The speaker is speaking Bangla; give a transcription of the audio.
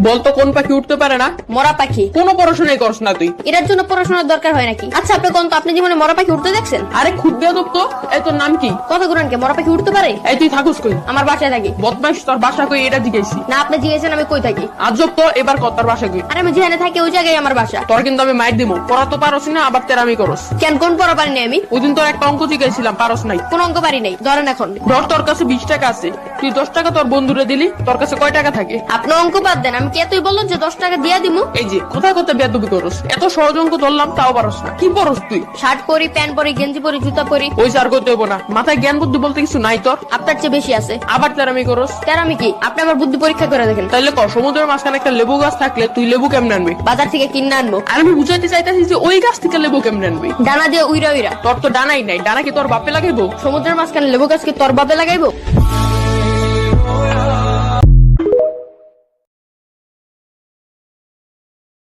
বলতো কোন পাখি উঠতে পারে না? মরা পাখি। কোনো পড়াশোনাই করছ না তুই। এটার জন্য পড়াশোনার দরকার হয় নাকি? আচ্ছা আপনি কোন তো আপনি জীবনে মরা পাখি উঠতে দেখছেন? আরে খুব বেয়াদব তো। এই তোর নাম কি? কথা গুরান কে মরা পাখি উঠতে পারে? এই তুই থাকুস কই? আমার বাসায় থাকি। বদমাইশ, তোর বাসা কই এটা জিজ্ঞাসি। না আপনি জিজ্ঞেসেন আমি কই থাকি। আজব তো, এবার কত তোর বাসা কই? আরে আমি যেখানে থাকি ওই জায়গায় আমার বাসা। তোর কিন্তু আমি মাইর দিমু। পড়া তো পারস না, আবার তেরামি করস। কেন কোন পড়া পারি নাই আমি? ওই দিন তোর একটা অঙ্ক জিজ্ঞাসিলাম, পারস নাই। কোন অঙ্ক পারি নাই? ধরেন এখন ধর তোর কাছে 20 টাকা আছে, তুই 10 টাকা তোর বন্ধুরে দিলি, তোর কাছে কয় টাকা থাকে? আপনি অঙ্ক বাদ দেন, আমি কে তুই বললো যে 10 টাকা দিয়া দিমু? এই যে কোথায় কোথায় বেয়াদবি করস। এত সহজ অঙ্ক ধরলাম তাও পারস না। কি পড়স তুই? শার্ট পরি, প্যান্ট পরি, গেঞ্জি পরি, জুতা পরি। ওই সার করতে হইব না, মাথায় জ্ঞান বুদ্ধি বলতে কিছু নাই তোর। আপনার চেয়ে বেশি আছে। আবার তেরামি করস। তার আমি কি? আপনি আমার বুদ্ধি পরীক্ষা করে দেখেন। তাইলে ক, সমুদ্রের মাঝখানে একটা লেবু গাছ থাকলে তুই লেবু কেমনে আনবি? বাজার থেকে কিনে আনবো। আর আমি বুঝাইতে চাইতেছি যে ওই গাছ থেকে লেবু কেমনে আনবি। ডানা দিয়ে উইরা উইরা। তোর তো ডানাই নাই, ডানা কি তোর বাপে লাগাইবো? সমুদ্রের মাঝখানে লেবু গাছ কি তোর বাপে লাগাইবো?